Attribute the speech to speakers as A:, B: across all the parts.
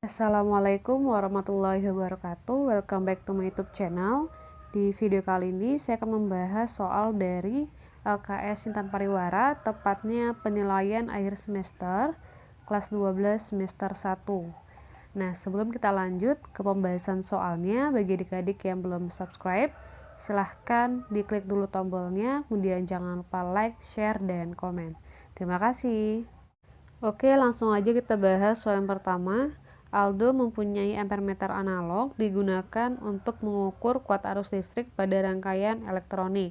A: Assalamualaikum warahmatullahi wabarakatuh. Welcome back to my YouTube channel. Di video kali ini saya akan membahas soal dari LKS Intan Pariwara, tepatnya penilaian akhir semester kelas 12 semester 1. Nah, sebelum kita lanjut ke pembahasan soalnya, bagi adik-adik yang belum subscribe, silahkan diklik dulu tombolnya, kemudian jangan lupa like, share, dan komen. Terima kasih. Oke, langsung aja kita bahas soal yang pertama. Aldo mempunyai ampermeter analog digunakan untuk mengukur kuat arus listrik pada rangkaian elektronik.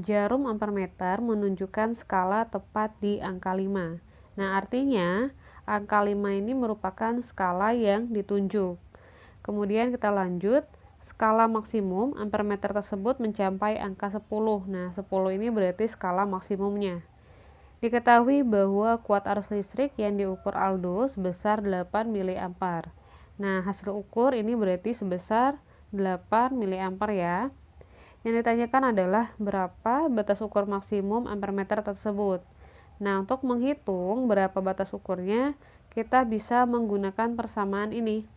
A: Jarum ampermeter menunjukkan skala tepat di angka 5. Nah, artinya angka 5 ini merupakan skala yang ditunjuk. Kemudian kita lanjut, skala maksimum ampermeter tersebut mencapai angka 10. Nah, 10 ini berarti skala maksimumnya. Diketahui bahwa kuat arus listrik yang diukur Aldo sebesar 8 mA. Nah, hasil ukur ini berarti sebesar 8 mA ya. Yang ditanyakan adalah berapa batas ukur maksimum ampermeter tersebut. Nah, untuk menghitung berapa batas ukurnya, kita bisa menggunakan persamaan ini.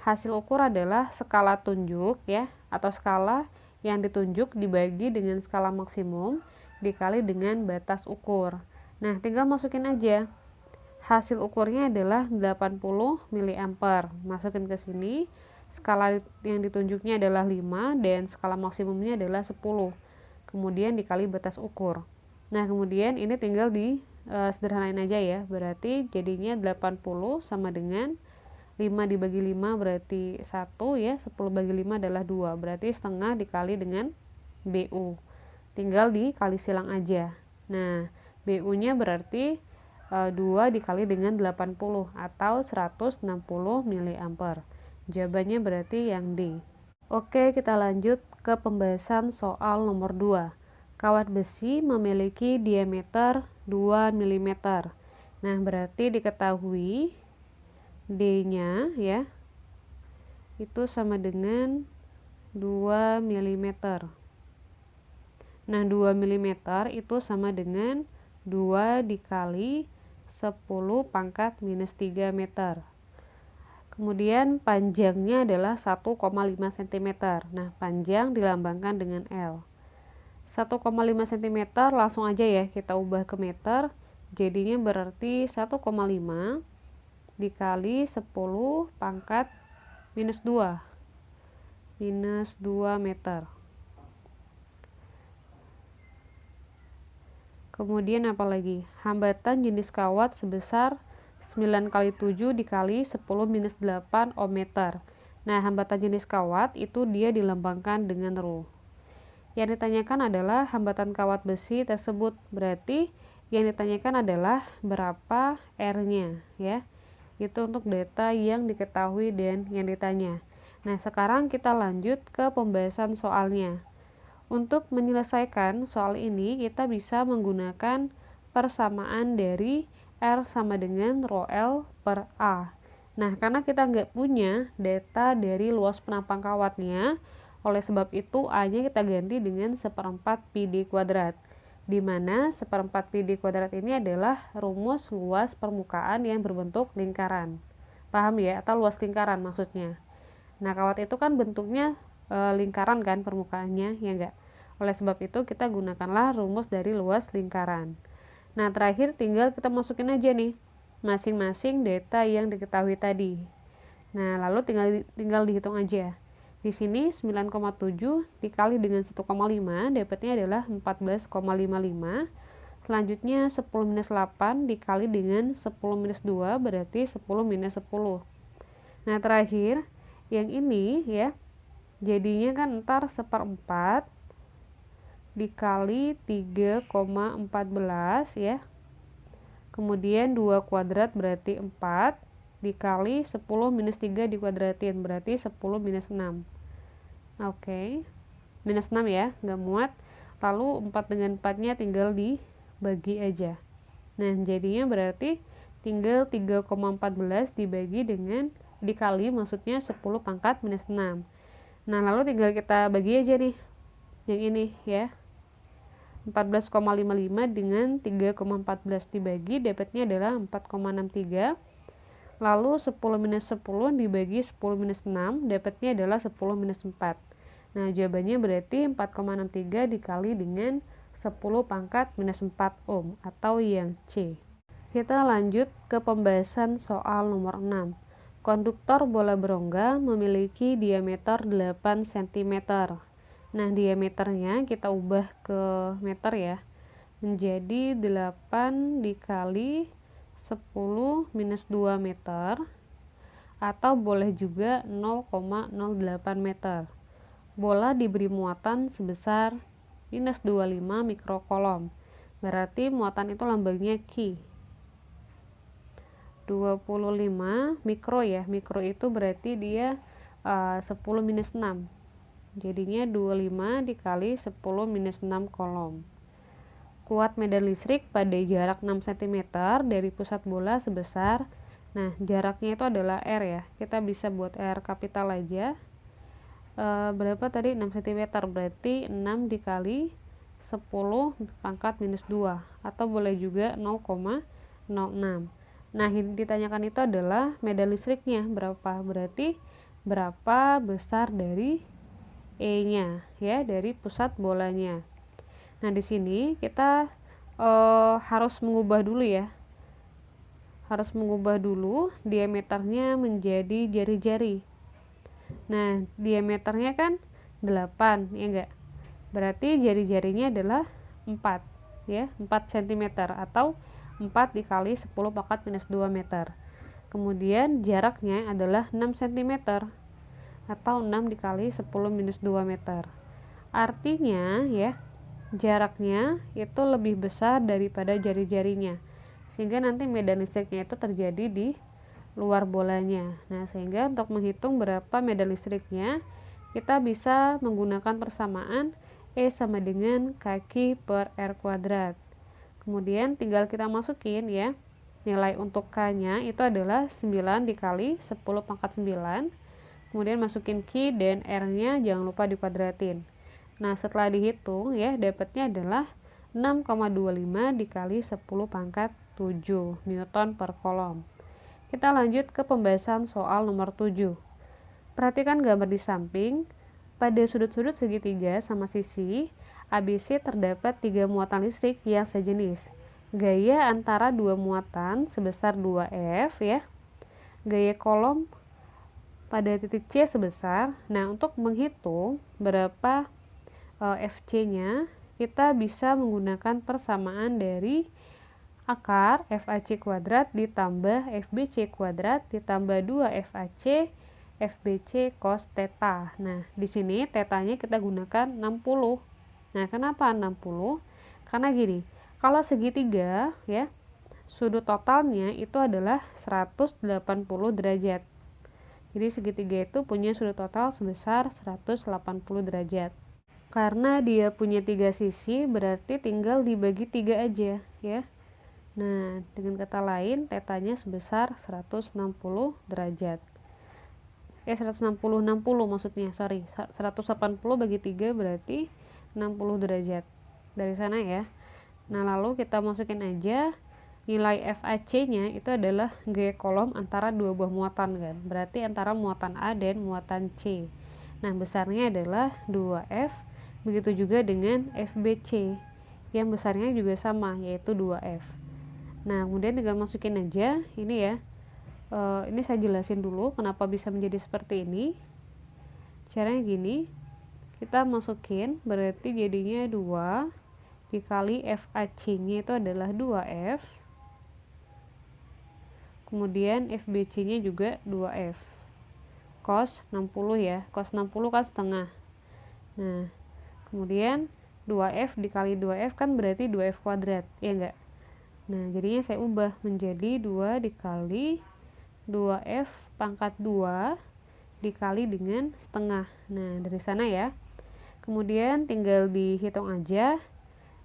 A: Hasil ukur adalah skala tunjuk ya, atau skala yang ditunjuk dibagi dengan skala maksimum dikali dengan batas ukur. Nah, tinggal masukin aja. Hasil ukurnya adalah 80 mA. Masukin ke sini. Skala yang ditunjuknya adalah 5 dan skala maksimumnya adalah 10. Kemudian dikali batas ukur. Nah, kemudian ini tinggal di sederhanain aja ya. Berarti jadinya 80 sama dengan 5 dibagi 5 berarti 1 ya. 10 bagi 5 adalah 2. Berarti setengah dikali dengan BU. Tinggal dikali silang aja. Nah, BU-nya berarti 2 dikali dengan 80 atau 160 mA. Jawabannya berarti yang D. Oke, kita lanjut ke pembahasan soal nomor 2. Kawat besi memiliki diameter 2 mm. Nah, berarti diketahui D-nya ya, itu sama dengan 2 mm. Nah, 2 mm itu sama dengan 2 dikali 10 pangkat minus 3 meter. Kemudian panjangnya adalah 1,5 cm. Nah, panjang dilambangkan dengan L. 1,5 cm langsung aja ya kita ubah ke meter. Jadinya berarti 1,5 dikali 10 pangkat minus 2. Minus 2 meter. Kemudian apa lagi? Hambatan jenis kawat sebesar 9 kali 7 dikali 10 minus 8 ohm meter. Nah, hambatan jenis kawat itu dia dilambangkan dengan rho. Yang ditanyakan adalah hambatan kawat besi tersebut. Berarti yang ditanyakan adalah berapa R-nya ya. Itu untuk data yang diketahui dan yang ditanya. Nah, sekarang kita lanjut ke pembahasan soalnya. Untuk menyelesaikan soal ini, kita bisa menggunakan persamaan dari R sama dengan rho L per A. Nah, karena kita nggak punya data dari luas penampang kawatnya, oleh sebab itu A-nya kita ganti dengan 1/4 pi d kuadrat. Di mana 1/4 pi d kuadrat ini adalah rumus luas permukaan yang berbentuk lingkaran. Paham ya? Atau luas lingkaran maksudnya. Nah, kawat itu kan bentuknya lingkaran kan permukaannya, ya enggak? Oleh sebab itu kita gunakanlah rumus dari luas lingkaran. Nah, terakhir tinggal kita masukin aja nih masing-masing data yang diketahui tadi. Nah, lalu tinggal dihitung aja. Di sini 9,7 dikali dengan 1,5 dapatnya adalah 14,55. Selanjutnya 10 minus 8 dikali dengan 10 minus 2 berarti 10 minus 10. Nah, terakhir yang ini ya, jadinya kan ntar 1/4 dikali 3,14 ya. Kemudian 2 kuadrat berarti 4 dikali 10 minus 3 dikuadratin berarti 10 minus 6. Oke. Minus 6 ya, nggak muat. Lalu 4 dengan 4-nya tinggal dibagi aja. Nah, jadinya berarti tinggal 3,14 dibagi dengan dikali maksudnya 10 pangkat minus 6. Nah, lalu tinggal kita bagi aja nih yang ini ya. 14,55 dengan 3,14 dibagi dapatnya adalah 4,63. Lalu 10 minus 10 dibagi 10 minus 6, dapatnya adalah 10 minus 4. Nah, jawabannya berarti 4,63 dikali dengan 10 pangkat minus 4 ohm, atau yang C. Kita lanjut ke pembahasan soal nomor 6. Konduktor bola berongga memiliki diameter 8 cm. Nah, diameternya kita ubah ke meter ya, menjadi 8 dikali 10 minus 2 meter, atau boleh juga 0,08 meter. Bola diberi muatan sebesar minus 25 mikrokolom. Berarti muatan itu lambangnya Q. 25 mikro ya. Mikro itu berarti dia 10 minus 6. Jadinya 25 dikali 10 minus 6 kolom. Kuat medan listrik pada jarak 6 cm dari pusat bola sebesar, nah jaraknya itu adalah R ya, kita bisa buat R kapital aja. Berapa tadi? 6 cm, berarti 6 dikali 10 pangkat minus 2, atau boleh juga 0,06. Nah, yang ditanyakan itu adalah medan listriknya berapa, berarti berapa besar dari E nya ya, dari pusat bolanya. Nah, di sini kita harus mengubah dulu ya. Harus mengubah dulu diameternya menjadi jari-jari. Nah, diameternya kan 8, ya enggak? Berarti jari-jarinya adalah 4, ya, 4 cm atau 4 dikali 10 pangkat minus 2 meter. Kemudian jaraknya adalah 6 cm atau 6 dikali 10 minus 2 meter. Artinya ya, jaraknya itu lebih besar daripada jari-jarinya, sehingga nanti medan listriknya itu terjadi di luar bolanya. Nah, sehingga untuk menghitung berapa medan listriknya, kita bisa menggunakan persamaan E sama dengan kaki per R kuadrat. Kemudian tinggal kita masukin ya, nilai untuk K nya itu adalah 9 dikali 10 pangkat 9. Kemudian masukin Q dan R nya jangan lupa dikuadratin. Nah, setelah dihitung ya, dapatnya adalah 6,25 dikali 10 pangkat 7 Newton per kolom. Kita lanjut ke pembahasan soal nomor 7. Perhatikan gambar di samping. Pada sudut-sudut segitiga sama sisi ABC terdapat 3 muatan listrik yang sejenis. Gaya antara dua muatan sebesar 2F ya. Gaya kolom pada titik C sebesar. Nah, untuk menghitung berapa FC-nya, kita bisa menggunakan persamaan dari akar FAC kuadrat ditambah FBC kuadrat ditambah 2 FAC FBC cos theta. Nah, di sini tetanya kita gunakan 60. Nah, kenapa 60? Karena gini, kalau segitiga ya, sudut totalnya itu adalah 180 derajat. Jadi segitiga itu punya sudut total sebesar 180 derajat. Karena dia punya 3 sisi, berarti tinggal dibagi 3 aja ya. Nah, dengan kata lain, tetanya sebesar 160 derajat. 160 maksudnya, sorry. 180 bagi 3 berarti 60 derajat. Dari sana ya. Nah, lalu kita masukin aja nilai FAC-nya itu adalah gaya kolom antara dua buah muatan kan. Berarti antara muatan A dan muatan C. Nah, besarnya adalah 2F. Begitu juga dengan FBC, yang besarnya juga sama, yaitu 2F. Nah, kemudian tinggal masukin aja ini ya. Ini saya jelasin dulu kenapa bisa menjadi seperti ini. Caranya gini, kita masukin berarti jadinya 2 dikali FAC-nya itu adalah 2F. Kemudian FBC-nya juga 2F. Cos 60 ya, cos 60 kan setengah. Nah, kemudian 2F dikali 2F kan berarti 2F kuadrat, ya enggak? Nah, jadinya saya ubah menjadi 2 dikali 2F pangkat 2 dikali dengan setengah. Nah, dari sana ya. Kemudian tinggal dihitung aja.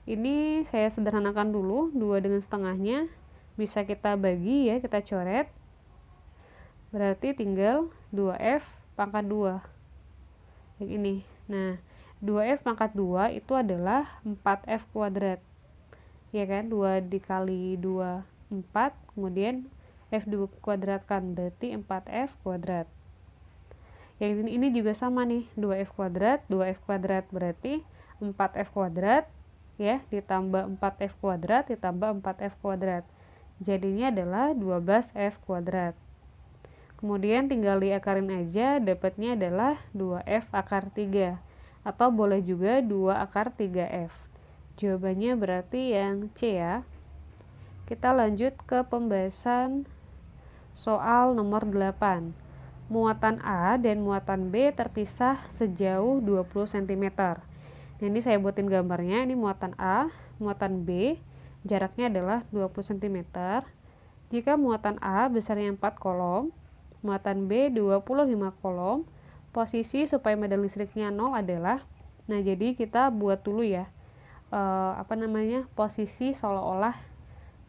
A: Ini saya sederhanakan dulu, 2 dengan setengahnya bisa kita bagi ya, kita coret. Berarti tinggal 2F pangkat 2. Yang ini. Nah, 2F pangkat 2 itu adalah 4F kuadrat. Ya kan? 2 dikali 2, 4. Kemudian F dikuadratkan, berarti 4F kuadrat. Yang ini juga sama nih, 2F kuadrat berarti 4F kuadrat ya, ditambah 4F kuadrat ditambah 4F kuadrat. Jadinya adalah 12F kuadrat. Kemudian tinggal diakarin aja, dapatnya adalah 2F akar 3 atau boleh juga 2 akar 3F. Jawabannya berarti yang C ya. Kita lanjut ke pembahasan soal nomor 8. Muatan A dan muatan B terpisah sejauh 20 cm. Nah, ini saya buatin gambarnya, ini muatan A, muatan B, jaraknya adalah 20 cm. Jika muatan A besarnya 4 kolom, muatan B 25 kolom, posisi supaya medan listriknya 0 adalah, nah jadi kita buat dulu ya, posisi seolah-olah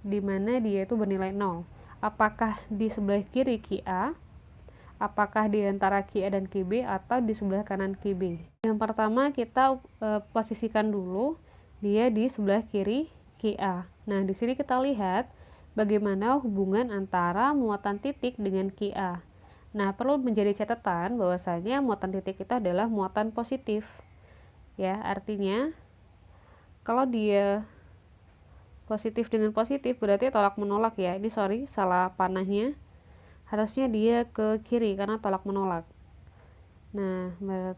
A: dimana dia itu bernilai 0. Apakah di sebelah kiri QA, apakah di antara QA dan QB, atau di sebelah kanan QB. Yang pertama kita posisikan dulu dia di sebelah kiri QA. Nah, di sini kita lihat bagaimana hubungan antara muatan titik dengan QA. Nah, perlu menjadi catatan bahwasanya muatan titik itu adalah muatan positif. Ya, artinya kalau dia positif dengan positif berarti tolak menolak ya. Ini salah panahnya. Harusnya dia ke kiri karena tolak menolak. Nah,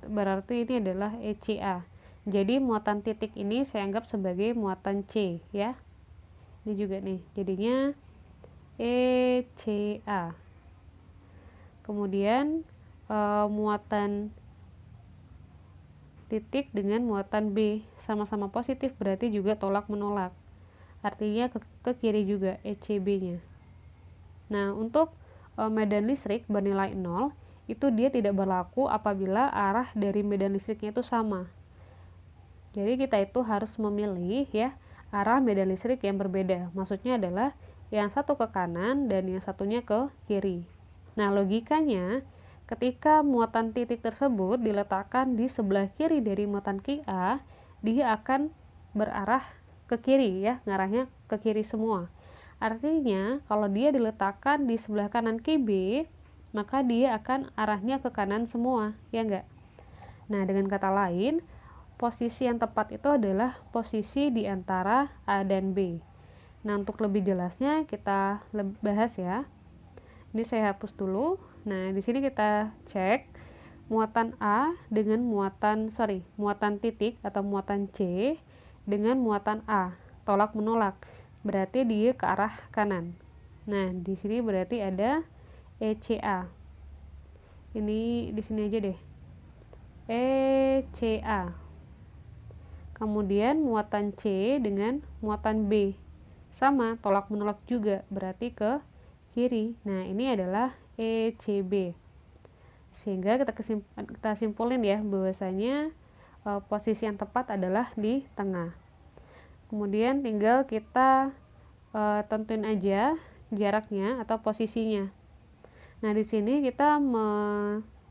A: berarti ini adalah ECA. Jadi muatan titik ini saya anggap sebagai muatan C ya. Ini juga nih, jadinya ECA. Kemudian muatan titik dengan muatan B sama-sama positif berarti juga tolak menolak. Artinya ke kiri juga ECB-nya. Nah, untuk medan listrik bernilai 0 itu dia tidak berlaku apabila arah dari medan listriknya itu sama. Jadi kita itu harus memilih ya arah medan listrik yang berbeda. Maksudnya adalah yang satu ke kanan dan yang satunya ke kiri. Nah, logikanya ketika muatan titik tersebut diletakkan di sebelah kiri dari muatan QA, dia akan berarah ke kiri ya, ngarahnya ke kiri semua. Artinya kalau dia diletakkan di sebelah kanan QB, maka dia akan arahnya ke kanan semua, ya enggak? Nah, dengan kata lain, posisi yang tepat itu adalah posisi di antara A dan B. Nah, untuk lebih jelasnya kita bahas ya. Ini saya hapus dulu. Nah, di sini kita cek muatan A dengan muatan titik atau muatan C dengan muatan A, tolak menolak. Berarti dia ke arah kanan. Nah, di sini berarti ada ECA. Ini di sini aja deh. ECA. Kemudian muatan C dengan muatan B. Sama, tolak menolak juga, berarti ke kiri. Nah, ini adalah ECB. Sehingga kita simpulin ya bahwasanya posisi yang tepat adalah di tengah. Kemudian tinggal kita tentuin aja jaraknya atau posisinya. Nah, di sini kita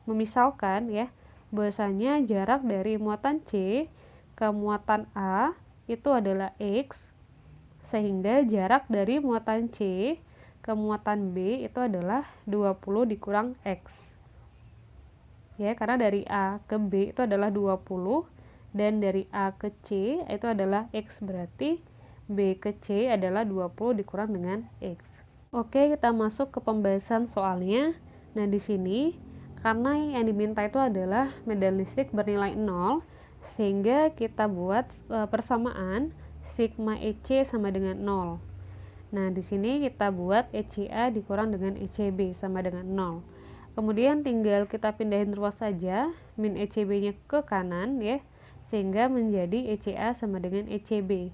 A: memisalkan ya bahwasanya jarak dari muatan C ke muatan A itu adalah X, sehingga jarak dari muatan C ke muatan B itu adalah 20 dikurang X. Ya, karena dari A ke B itu adalah 20 dan dari A ke C itu adalah X, berarti B ke C adalah 20 dikurang dengan X. Oke, kita masuk ke pembahasan soalnya. Nah, di sini karena yang diminta itu adalah medan listrik bernilai 0, sehingga kita buat persamaan sigma EC sama dengan 0. Nah, di sini kita buat ECA dikurang dengan ECB sama dengan 0. Kemudian tinggal kita pindahin ruas saja, min ECB-nya ke kanan ya, sehingga menjadi ECA sama dengan ECB.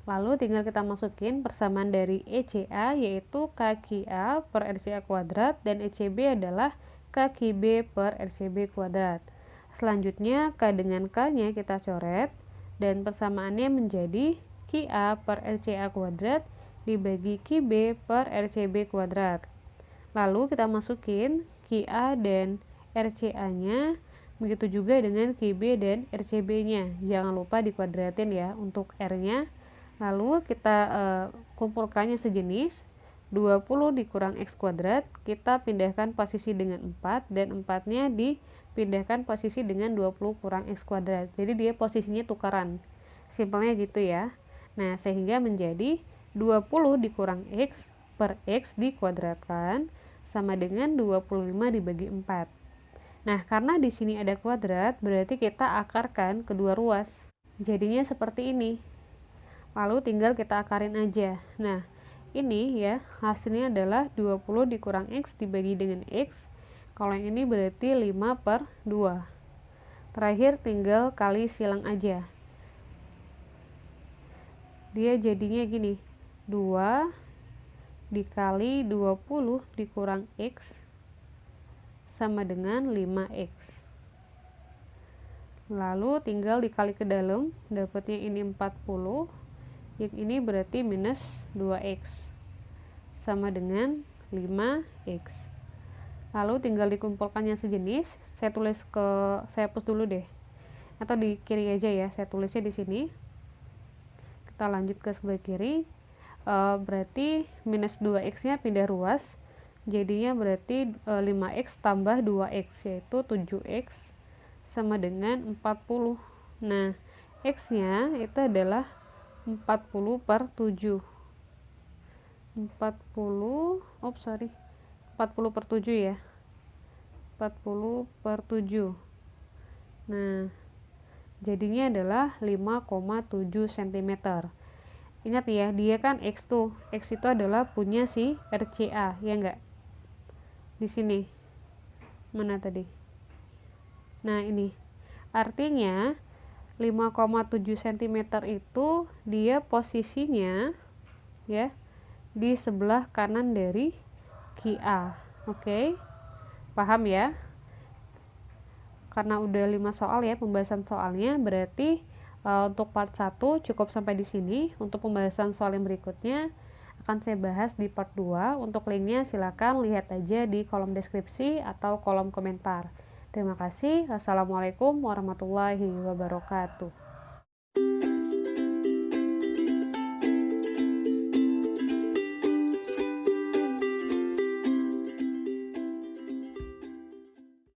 A: Lalu tinggal kita masukin persamaan dari ECA yaitu KQA per RCA kuadrat dan ECB adalah KQB per RCB kuadrat. Selanjutnya K dengan K-nya kita coret dan persamaannya menjadi QA per RCA kuadrat dibagi QB per RCB kuadrat. Lalu kita masukin QA dan RCA-nya, begitu juga dengan QB dan RCB-nya. Jangan lupa dikuadratin ya untuk R-nya. Lalu kita kumpulkannya sejenis, 20 dikurang X kuadrat, kita pindahkan posisi dengan 4, dan 4-nya dipindahkan posisi dengan 20 kurang X kuadrat. Jadi dia posisinya tukaran. Simpelnya gitu ya. Nah, sehingga menjadi 20 dikurang X per X dikuadratkan sama dengan 25 dibagi 4. Nah, karena di sini ada kuadrat, berarti kita akarkan kedua ruas. Jadinya seperti ini. Lalu tinggal kita akarin aja. Nah, ini ya hasilnya adalah 20 dikurang X dibagi dengan X. Kalau yang ini berarti 5 per 2. Terakhir tinggal kali silang aja. Dia jadinya gini, 2 dikali 20 dikurang X sama dengan 5X. Lalu tinggal dikali ke dalam, dapatnya ini 40. Yang ini berarti minus 2X sama dengan 5X. Lalu tinggal dikumpulkan yang sejenis. Saya hapus dulu deh, atau di kiri aja ya, saya tulisnya di sini. Kita lanjut ke sebelah kiri. Berarti minus 2X nya pindah ruas, jadinya berarti 5X tambah 2X, yaitu 7X sama dengan 40. Nah, X nya itu adalah 40 per 7. 40 per 7 ya. 40 per 7. Nah, jadinya adalah 5,7 cm. Ingat ya, dia kan X tuh. X itu adalah punya si RCA, ya enggak? Di sini. Mana tadi? Nah, ini. Artinya 5,7 cm itu dia posisinya ya di sebelah kanan dari QA. Oke. Paham ya? Karena udah 5 soal ya pembahasan soalnya, berarti untuk part 1 cukup sampai di sini. Untuk pembahasan soal yang berikutnya akan saya bahas di part 2. Untuk linknya silakan lihat aja di kolom deskripsi atau kolom komentar. Terima kasih. Assalamualaikum warahmatullahi wabarakatuh.